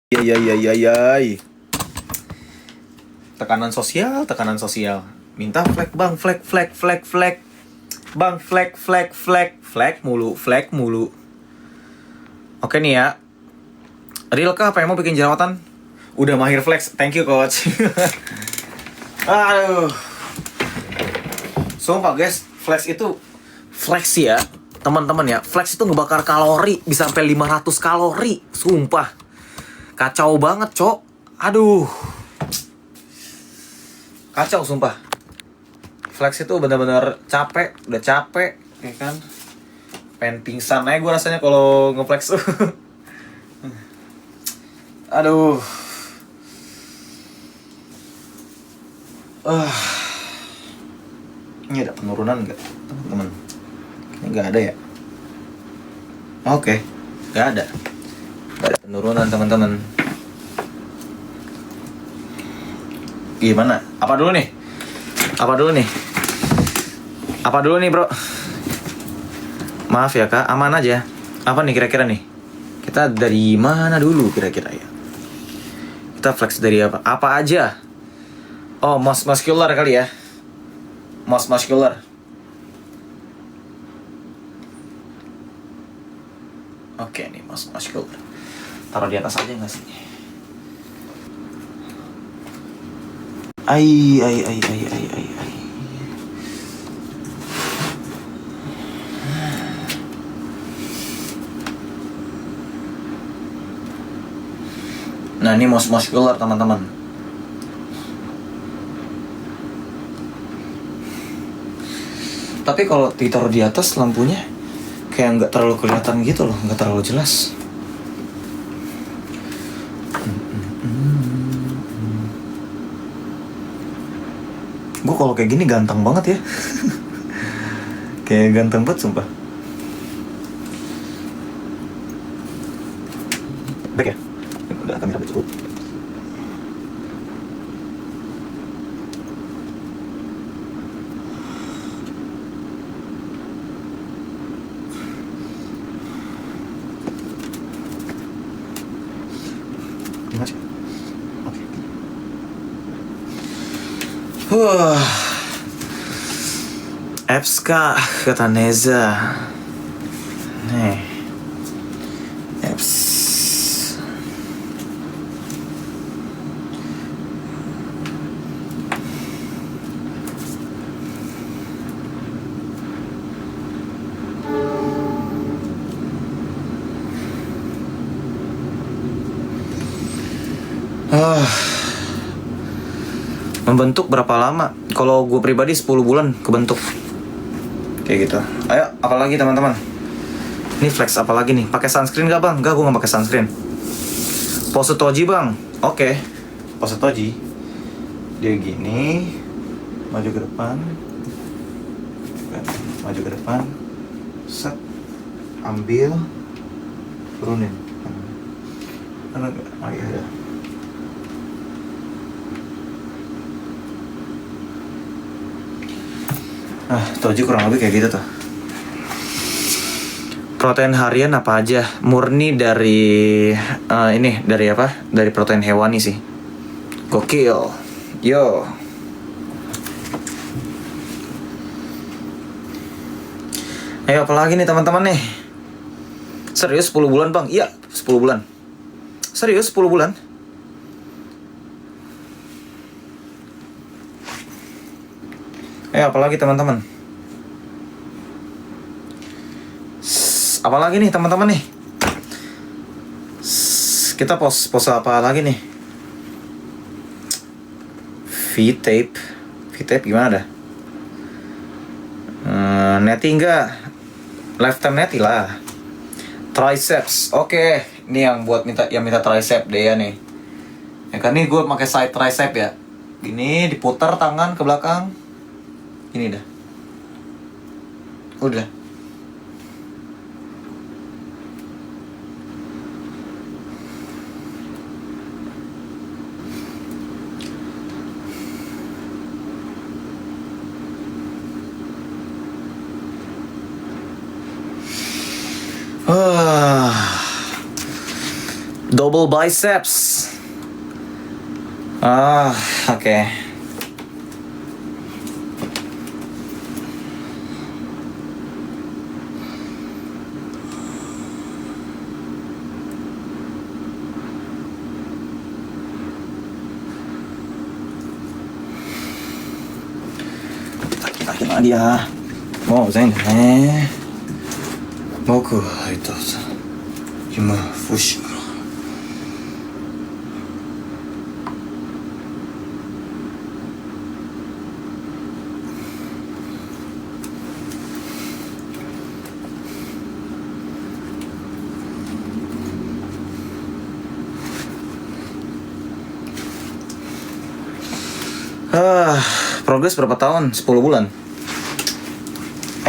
Yai. Tekanan sosial. Minta flag bang, flag. Bang, flag mulu. Oke nih ya. Real kah apa yang mau bikin jerawatan? Udah mahir flex, thank you coach. Aduh. Sumpah guys, flex ya, teman-teman ya. Flex itu ngebakar kalori bisa sampai 500 kalori, sumpah. Kacau banget, Cok. Aduh. Kacau sumpah. Flex itu benar-benar udah capek, ya kan? Pengen pingsan aja gue rasanya kalau ngeflex tuh. Aduh. Ini ada penurunan nggak, teman-teman? Ini nggak ada ya? Oke, nggak ada. Nggak ada penurunan, teman-teman. Gimana? Apa dulu nih, bro? Maaf ya kak, aman aja. Apa nih kira-kira nih? Kita dari mana dulu kira-kira ya? Kita flex dari apa? Apa aja? Oh, muscular kali ya. Muscular. Oke nih, muscular. Taruh di atas aja nggak sih? Ai. Nah, ini muscular, teman-teman. Tapi kalau ditaruh di atas lampunya kayak nggak terlalu kelihatan gitu loh, nggak terlalu jelas. Gue kalau kayak gini ganteng banget ya. Kayak ganteng banget sumpah. Baik ya? Udah kamera cukup. Oke. Apps kah, kata Neza. Nih, apps. Membentuk berapa lama? Kalau gue pribadi 10 bulan kebentuk. Kayak gitu. Ayo, apalagi teman-teman? Ini flex apalagi nih? Pakai sunscreen gak bang? Enggak, gue gak pakai sunscreen. Pose toji bang? Oke. Pose toji. Dia gini. Maju ke depan. Set. Ambil. Turunin. Oh iya ada. Toji kurang lebih kayak gitu tuh. Protein harian apa aja? Murni dari dari apa? Dari protein hewani sih. Gokil. Yo. Ayo apalagi nih teman-teman nih? Serius 10 bulan bang? Iya 10 bulan. Serius 10 bulan? Apalagi teman-teman? Apalagi nih teman-teman nih? Kita pose apa lagi nih? V-tape gimana dah? Netty enggak? Lifetime netty lah. Triceps, oke. Ini yang minta tricep deh ya nih. Ya kan nih gue pakai side tricep ya. Gini diputar tangan ke belakang. Ini dah. Udah. Double biceps. Ah, oke. Lagi ya. Mau zen ne. Boku itu. Ima fushi. Progres berapa tahun? 10 bulan.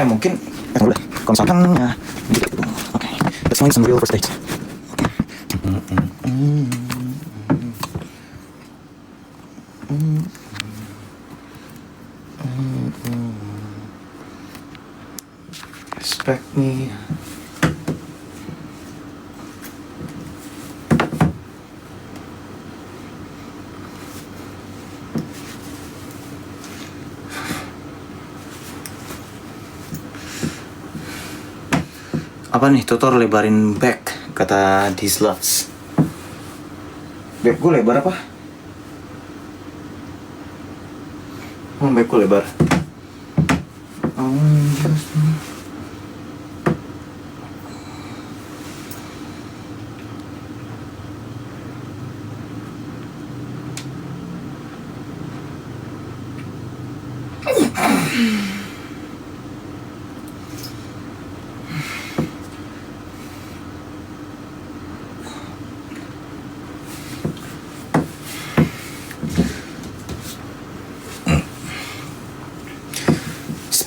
Mungkin boleh. Kalau misalkan ya gitu. Oke. Let's find some real first dates. Respect me. Apa nih, tutor lebarin back, kata Dislots. Back gue lebar apa? Back gue lebar.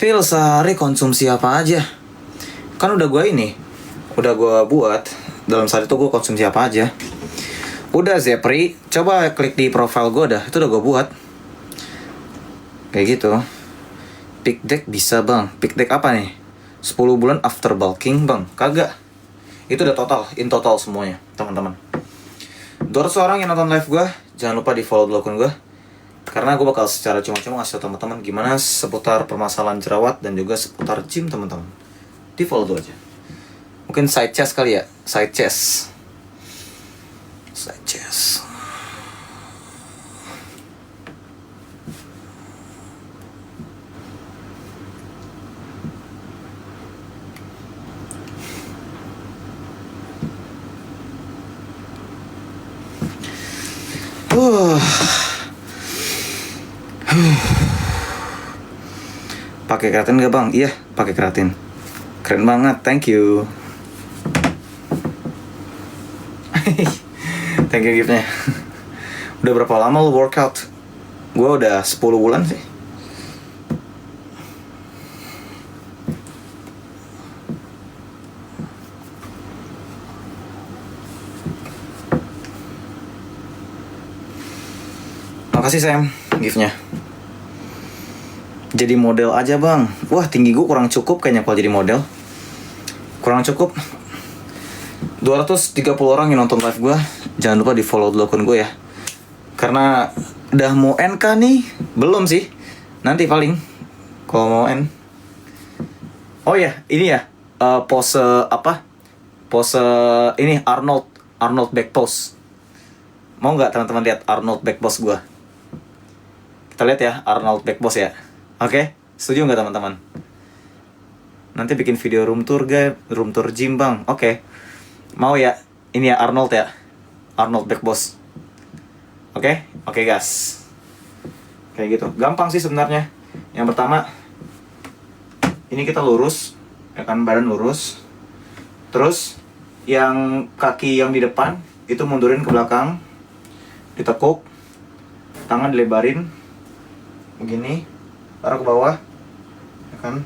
Spill sehari konsumsi apa aja? Kan udah gue buat dalam sehari itu gue konsumsi apa aja. Udah Zepri, coba klik di profile gue dah, itu udah gue buat. Kayak gitu. Pick deck bisa bang, pick deck apa nih? 10 bulan after bulking bang, kagak. Itu udah in total semuanya teman-teman. 200 orang yang nonton live gue, jangan lupa di follow dulu akun gue. Karena gue bakal secara cuma-cuma ngasih tau teman-teman gimana seputar permasalahan jerawat dan juga seputar gym teman-teman. Di follow dulu aja. Mungkin side chest kali ya, side chest. Pakai keratin gak bang? Iya, pakai keratin. Keren banget, thank you. Thank you giftnya. Udah berapa lama lu workout? Gue udah 10 bulan sih. Makasih Sam, giftnya. Jadi model aja bang. Wah, tinggi gue kurang cukup kayaknya kalau jadi model. Kurang cukup. 230 orang yang nonton live gue. Jangan lupa di follow dulu akun gue ya. Karena udah mau NK nih. Belum sih. Nanti paling kalau mau N. Oh ya, ini ya, pose apa? Pose ini Arnold back pose. Mau nggak teman-teman lihat Arnold back pose gue? Kita lihat ya Arnold back pose ya. Oke, setuju nggak teman-teman? Nanti bikin video room tour gym bang. Oke. Mau ya? Ini ya Arnold ya. Arnold back pose. Oke guys. Kayak gitu. Gampang sih sebenarnya. Yang pertama, ini kita lurus, ya kan, badan lurus. Terus yang kaki yang di depan itu mundurin ke belakang, ditekuk, tangan dilebarin, begini, taruh ke bawah, ya kan,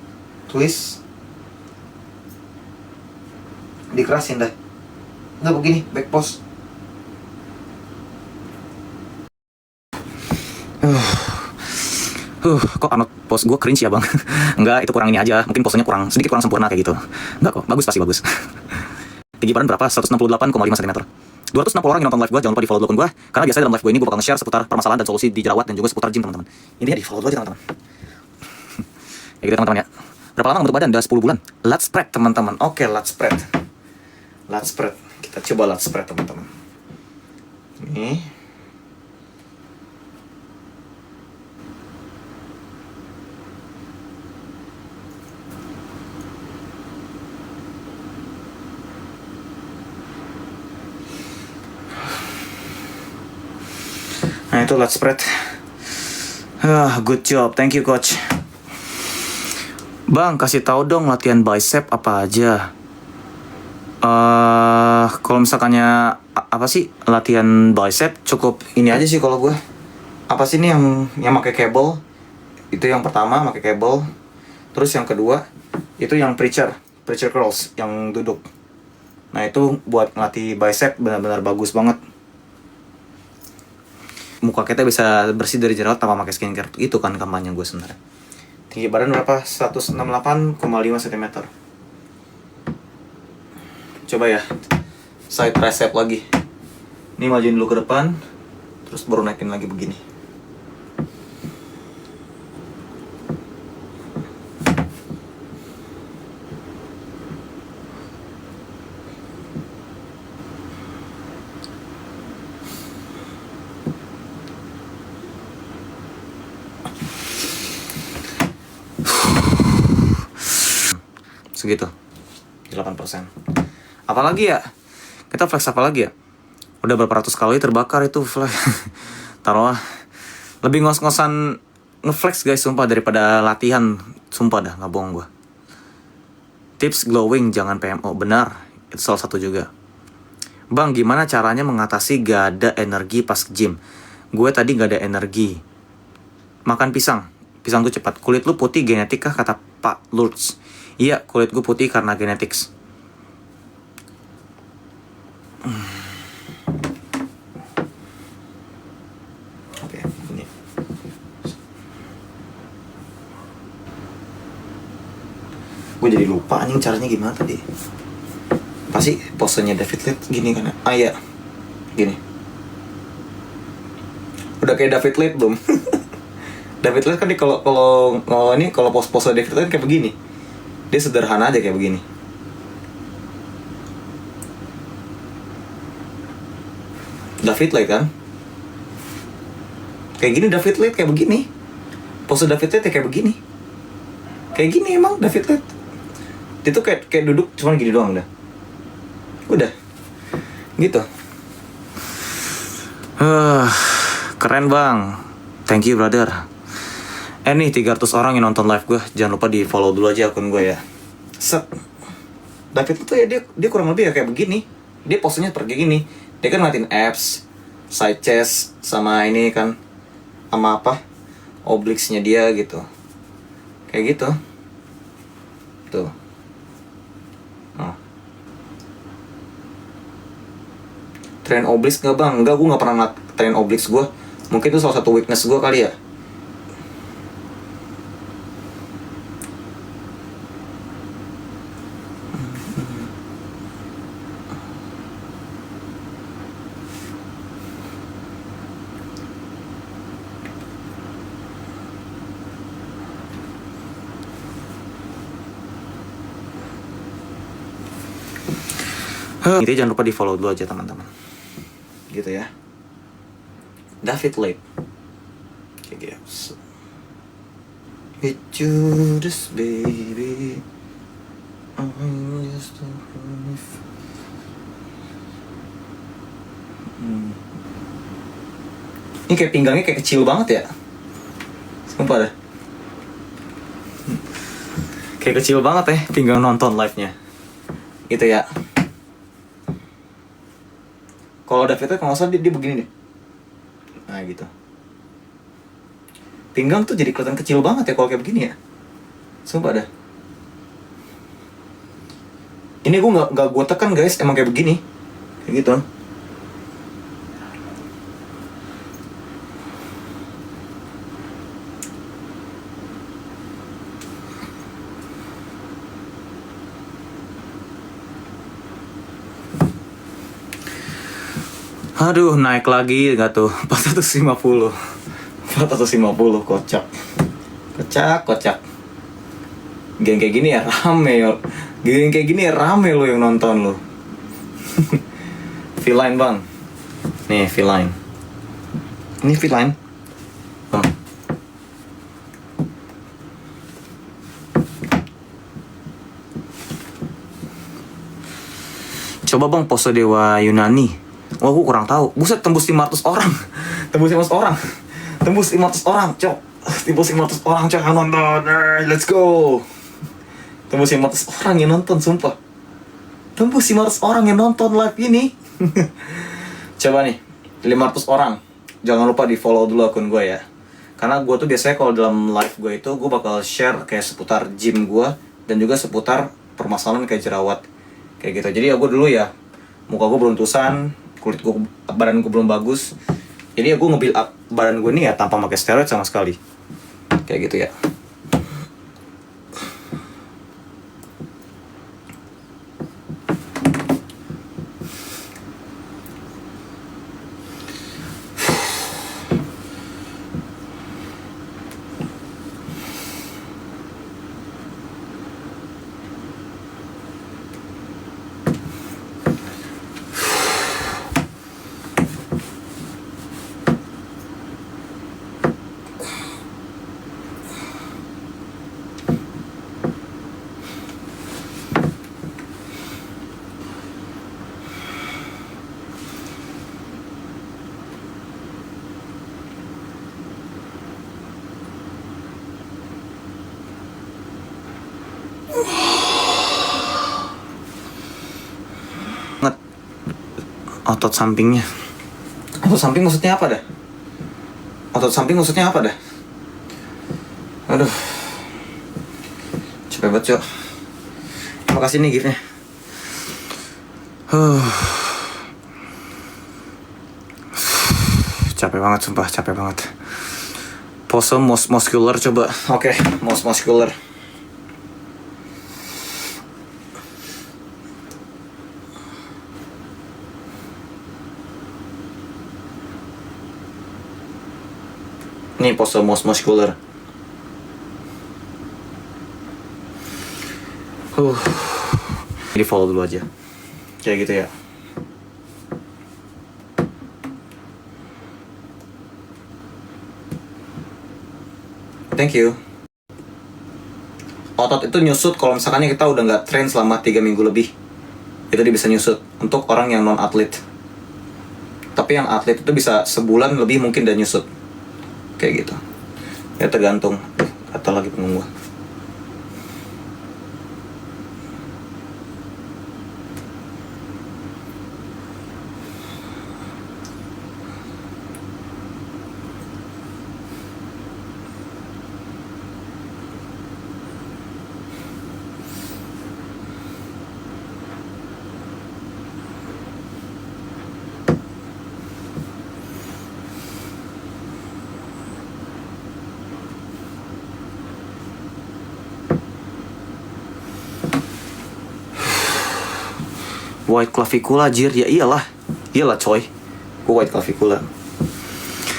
twist, dikerasin dah. Udah begini, back pose. Kok Arnold pose gue cringe ya bang? Enggak, itu kurang ini aja. Mungkin posenya sedikit kurang sempurna kayak gitu. Enggak kok, bagus, pasti bagus. Tinggi badan berapa? 168,5 cm. 260 orang yang nonton live gue, jangan lupa di follow dulu akun gue. Karena biasanya dalam live gue ini gue bakal nge-share seputar permasalahan dan solusi di jerawat dan juga seputar gym teman-teman. Intinya di follow dulu aja teman-teman. Ya gitu teman-teman ya. Berapa lama membentuk badan? Udah 10 bulan. Let's spread teman-teman. Oke, let's spread. Let's spread. Kita coba let's spread teman-teman. Ini. Nah itu let's spread. Good job, thank you coach. Bang, kasih tahu dong latihan bicep apa aja. Kalau misalkannya apa sih latihan bicep, cukup ini aja sih kalau gue. Apa sih ini yang pakai cable? Itu yang pertama pakai cable. Terus yang kedua itu yang preacher curls yang duduk. Nah itu buat ngelatih bicep benar-benar bagus banget. Muka kita bisa bersih dari jerawat tanpa pakai skincare. Itu kan kampanye gue sebenarnya. Tinggi badan berapa? 168,5 cm. Coba ya. Side tricep lagi. Ini majuin dulu ke depan. Terus baru naikin lagi begini. Segitu 8%. Apalagi ya? Kita flex apa lagi ya? Udah berapa ratus kalori terbakar itu flex. Taruh lebih ngos-ngosan ngeflex guys, sumpah, daripada latihan. Sumpah dah, gak bohong gue. Tips glowing jangan PMO. Benar, itu salah satu juga. Bang, gimana caranya mengatasi gak ada energi pas gym? Gue tadi gak ada energi. Makan pisang. Pisang tuh cepat. Kulit lu putih genetik kah, kata Pak Lurch? Iya, kulit gue putih karena genetics. Oke, ini. Gue jadi lupa anjing caranya gimana tadi. Pasti posenya David Litt gini kan? Ah iya, gini. Udah kayak David Litt belum? David Litt kan kalau pose David Litt kayak begini. Dia sederhana aja kayak begini. David Litt kan? Kayak gini David Litt kayak begini. Pose David Litt kayak begini. Kayak gini emang David Litt. Dia tuh kayak duduk cuman gini doang udah. Udah. Gitu. Keren bang. Thank you brother. Nih 300 orang yang nonton live gue. Jangan lupa di follow dulu aja akun gue ya. Set. David itu ya dia kurang lebih ya kayak begini. Dia posenya seperti gini. Dia kan ngeliatin abs, side chest, sama ini kan, sama apa, obliques-nya dia gitu. Kayak gitu. Tuh. Oh. Train obliques gak bang? Enggak, gue gak pernah train obliques gue. Mungkin itu salah satu weakness gue kali ya. Gitu jangan lupa di follow dulu aja teman-teman. Gitu ya. David Litt. Kayak gitu. With Judas baby. Ini kayak pinggangnya kayak kecil banget ya. Sumpah dah. Kayak kecil banget ya pinggang nonton live-nya. Gitu ya. Kalau David kalau nggak salah dia begini deh. Nah gitu. Pinggang tuh jadi kelihatan kecil banget ya kalau kayak begini ya. Sumpah dah. Ini gue nggak gue tekan guys, emang kayak begini. Kayak gitu. Aduh, naik lagi gak tuh? 450. 450, kocak. Kocak. Geng kayak gini ya rame yo. Geng kayak gini ya rame lo yang nonton lo. V-Line bang. Nih V-Line. Ini V-Line. Bang. Coba bang pose Dewa Yunani. Wah, gue kurang tahu. Buset, tembus 500 orang. Tembus 500 orang. Tembus 500 orang, cok. Tembus 500 orang, cok, yang nonton. Let's go. Tembus 500 orang yang nonton, sumpah. Tembus 500 orang yang nonton live ini. Coba nih, 500 orang. Jangan lupa di follow dulu akun gue ya. Karena gue tuh biasanya kalau dalam live gue itu, gue bakal share kayak seputar gym gue. Dan juga seputar permasalahan kayak jerawat. Kayak gitu. Jadi ya gue dulu ya, muka gue beruntusan, kulit gue, badan gue belum bagus. Jadi ya gue nge-build up badan gue nih ya tanpa pakai steroid sama sekali. Kayak gitu ya. Otot sampingnya. Otot samping maksudnya apa dah? Otot samping maksudnya apa dah? Aduh. Capek banget, Cok. Terima kasih nih giftnya. Capek banget, sumpah, capek banget. Pose most muscular coba. Oke, most muscular. Ini pose most muscular. Di follow dulu aja. Kayak gitu ya. Thank you. Otot itu nyusut kalau misalkan kita udah nggak train selama 3 minggu lebih. Itu dia bisa nyusut untuk orang yang non atlet. Tapi yang atlet itu bisa sebulan lebih mungkin dan nyusut. Kayak gitu. Ya tergantung. Atau lagi punggung gua. White clavicula jir, ya iyalah coy, gue white clavicula.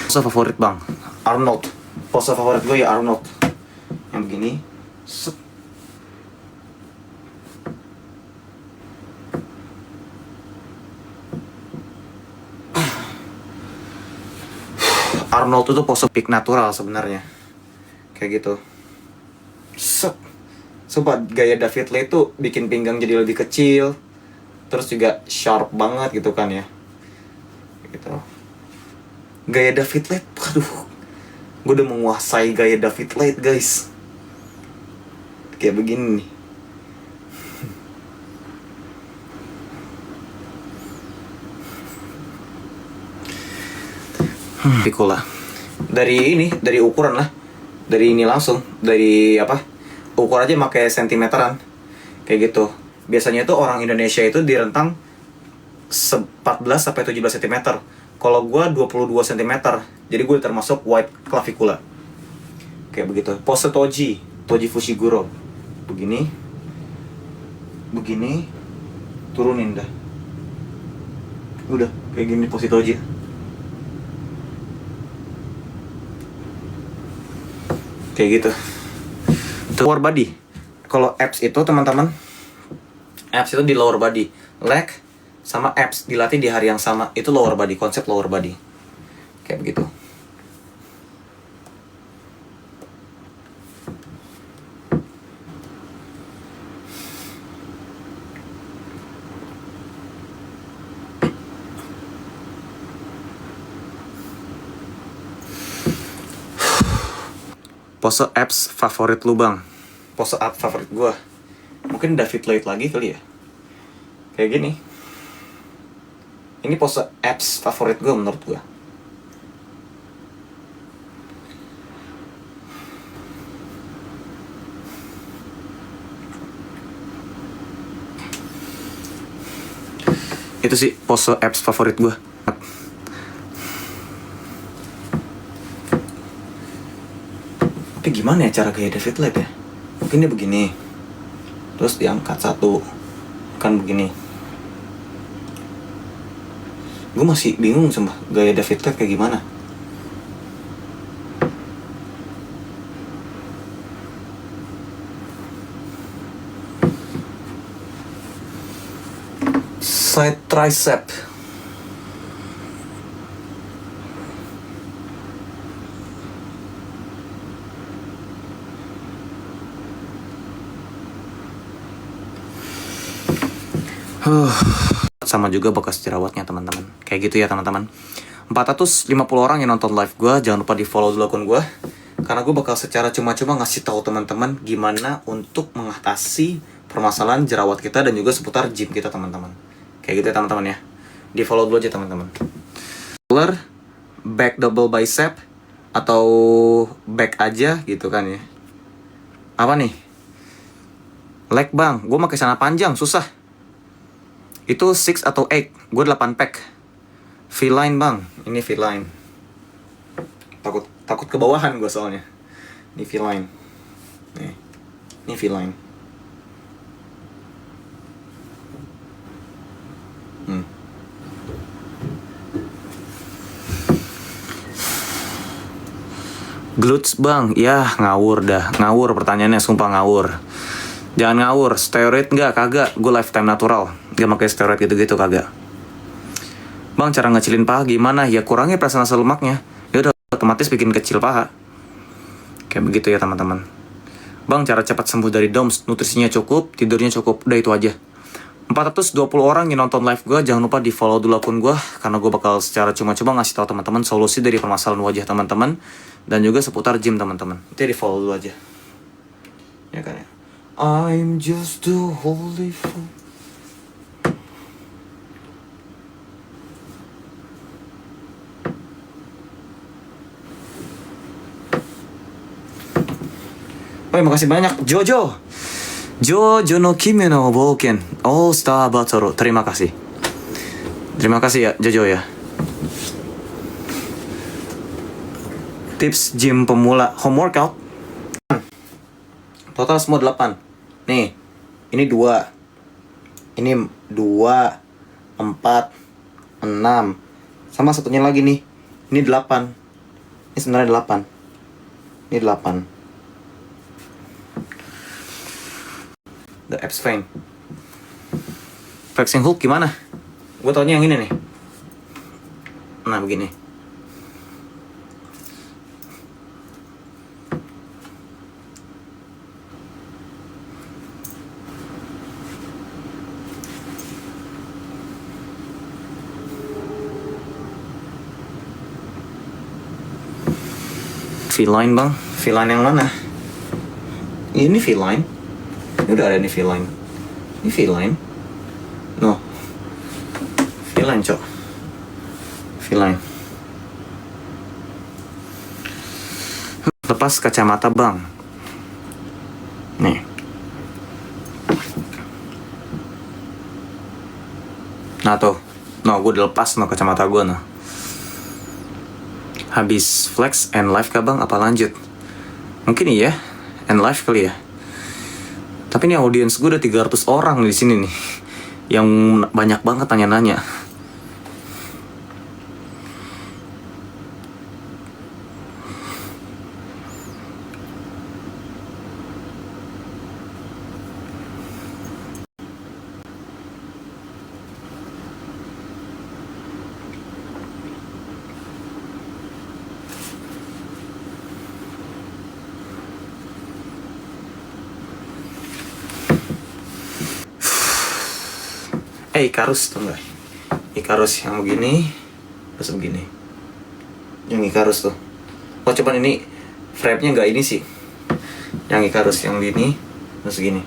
Pose favorit bang, Arnold. Pose favorit gue ya Arnold. Yang begini. Set. Arnold itu pose peak natural sebenarnya. Kayak gitu. Set. Sumpah gaya David Lee itu bikin pinggang jadi lebih kecil. Terus juga sharp banget gitu kan ya. Gitu. Gaya David Lee, aduh. Gue udah menguasai gaya David Lee guys. Kayak begini nih. Pikola. Dari ukuran lah. Dari ini langsung. Dari apa? Ukur aja pakai sentimeteran. Kayak gitu. Biasanya tuh orang Indonesia itu di rentang 14 sampai 17 cm. Kalau gue 22 cm. Jadi gue termasuk white clavicula. Kayak begitu. Pose Toji Fushiguro. Begini. Turunin dah. Udah, kayak gini pose Toji. Kayak gitu. Tuh, lower body. Kalau abs itu teman-teman, abs itu di lower body. Leg sama abs dilatih di hari yang sama. Itu lower body, konsep lower body. Kayak begitu. Pose abs favorit lu bang? Pose abs favorit gue mungkin David Lloyd lagi kali ya. Kayak gini. Ini pose abs favorit gue menurut gue. Itu sih pose abs favorit gue. Tapi gimana ya cara gaya David Lloyd ya? Mungkin dia begini, terus diangkat satu, kan begini. Gue masih bingung sama gaya David Lloyd kayak gimana. Side tricep. Sama juga bekas jerawatnya teman-teman. Kayak gitu ya teman-teman. 450 orang yang nonton live gue, jangan lupa di follow dulu akun gue, karena gue bakal secara cuma-cuma ngasih tahu teman-teman gimana untuk mengatasi permasalahan jerawat kita dan juga seputar gym kita teman-teman. Kayak gitu ya teman-teman ya. Di follow dulu aja teman-teman. Back double bicep atau back aja gitu kan ya. Apa nih? Leg bang, gue pakai celana panjang susah. Itu 6 atau 8, gue 8 pack. V-line bang, ini V-line. Takut kebawahan gue soalnya. Ini V-line. Nih, ini V-line. Glutes bang, ya ngawur dah. Ngawur pertanyaannya, sumpah ngawur. Jangan ngawur, steroid enggak, kagak. Gue lifetime natural, gak pakai steroid gitu-gitu, kagak. Bang, cara ngecilin paha gimana? Ya kurangi presentase lemaknya. Ya udah otomatis bikin kecil paha. Kayak begitu ya teman-teman. Bang, cara cepat sembuh dari DOMS, nutrisinya cukup, tidurnya cukup. Udah itu aja. 420 orang yang nonton live gue, jangan lupa di follow dulu akun gue, karena gue bakal secara cuma-cuma ngasih tahu teman-teman solusi dari permasalahan wajah teman-teman dan juga seputar gym teman-teman. Itu di follow dulu aja. Ya kan ya. I'm just a holy fool. Oh, makasih banyak Jojo no Kimi no Boken All Star Battle. Terima kasih ya Jojo ya. Tips gym pemula home workout. Total semua 8. Nih, ini 2. Ini 2 4 6. Sama satunya lagi nih. Ini 8. Ini sebenarnya 8. Ini 8. The abs vein. Flexing hook gimana? Gue taunya yang ini nih. Nah begini. V-line bang, V-line yang mana? Ini V-line. Ini udah ada nih V-line. Ini V-line. No. V-line cok. V-line. Lepas kacamata bang. Nih. Nah tuh. No, gue udah lepas no kacamata gue no. Habis flex and live kah bang? Apa lanjut? Mungkin iya. And live kali ya. Tapi nih audiens gue udah 300 orang di sini nih, yang banyak banget tanya-nanya. Icarus tuh enggak? Icarus yang begini, terus begini. Yang Icarus tuh. Oh cuman ini frame-nya nggak ini sih. Yang Icarus yang begini, terus gini.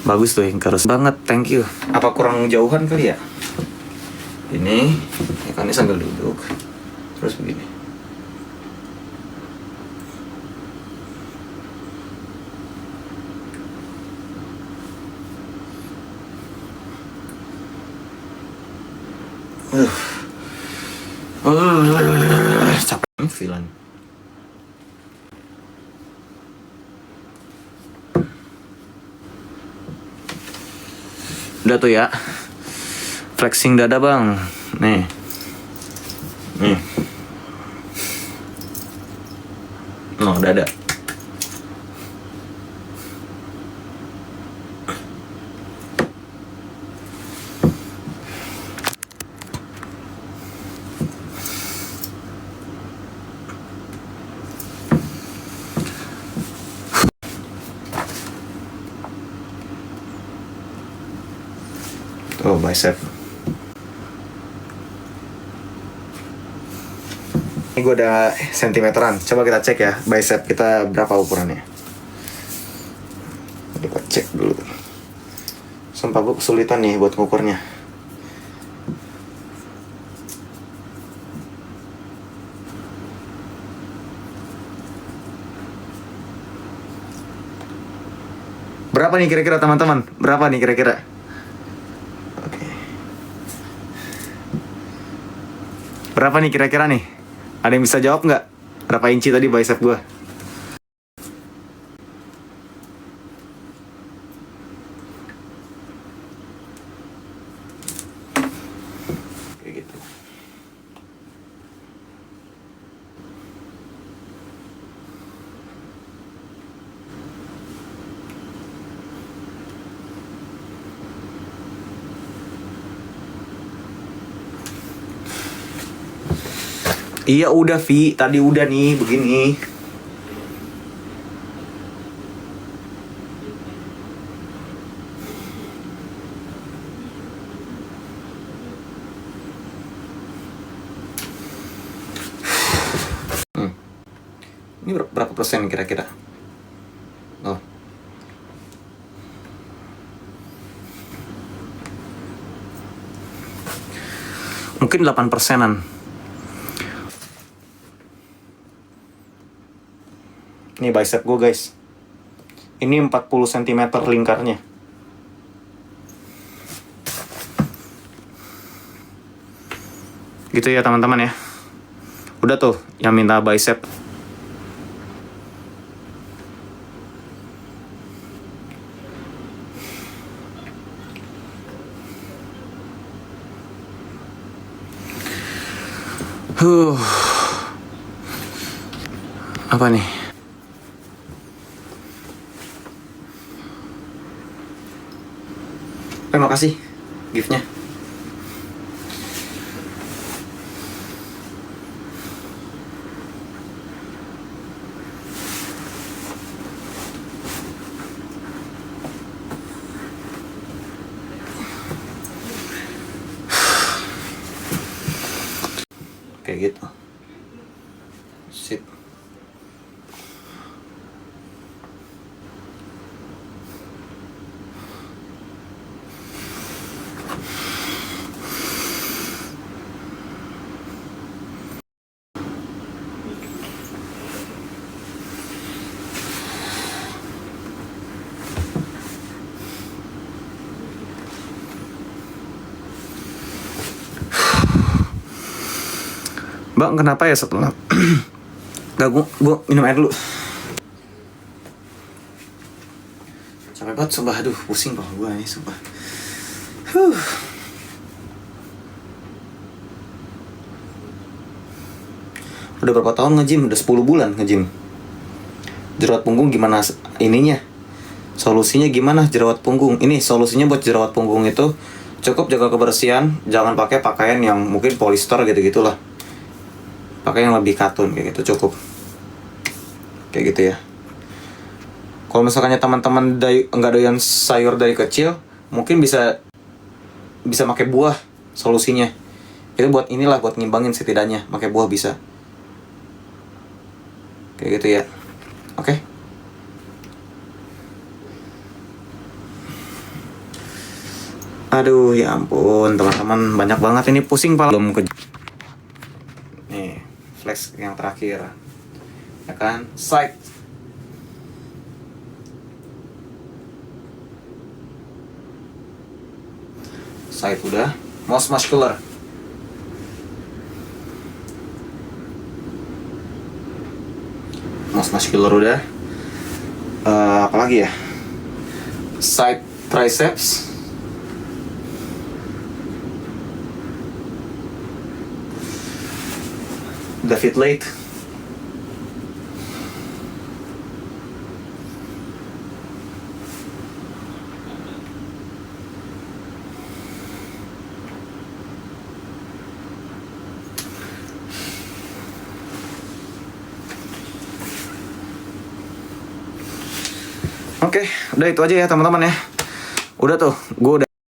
Bagus tuh Icarus banget, thank you. Apa kurang jauhan kali ya? Ini, ikannya sambil duduk, terus begini. Capek feeling. Udah tuh ya, flexing dada bang. Nih. No, dada. Tuh bicep. Ini gue udah sentimeteran. Coba kita cek ya, bicep kita berapa ukurannya. Coba cek dulu. Sumpah gue kesulitan nih buat ngukurnya. Berapa nih kira-kira teman-teman? Berapa nih kira-kira? Oke. Berapa nih kira-kira nih? Ada yang bisa jawab nggak? Berapa inci tadi bicep gue? Kayak gitu. Iya udah Vi, tadi udah nih begini. Ini berapa persen kira-kira? Oh. Mungkin 8%-an. Ini bicep gue guys. Ini 40 cm lingkarnya. Gitu ya teman-teman ya. Udah tuh yang minta bicep. Apa nih? Terima kasih giftnya. Kayak gitu. Sip. Bang, kenapa ya setelah gak, gua minum air dulu. Capek banget, sumpah. Aduh, pusing kepala gua nih, sumpah. Udah berapa tahun nge-gym? Udah 10 bulan nge-gym. Jerawat punggung gimana ininya? Solusinya gimana jerawat punggung? Ini solusinya buat jerawat punggung itu cukup jaga kebersihan, jangan pakai pakaian yang mungkin polyester gitu-gitulah. Pakai yang lebih katun kayak gitu cukup. Kayak gitu ya. Kalau misalkannya teman-teman nggak doyan sayur dari kecil, mungkin bisa pakai buah solusinya. Itu buat inilah, buat ngimbangin setidaknya, pakai buah bisa. Kayak gitu ya. Oke. Aduh, ya ampun teman-teman, banyak banget ini, pusing pala. Belum ke nih, flex yang terakhir. Ya kan? Side. Side udah. Most muscular. Most muscular udah. Apa lagi ya? Side triceps. David Late. Oke, udah itu aja ya teman-teman ya. Udah tuh, gue udah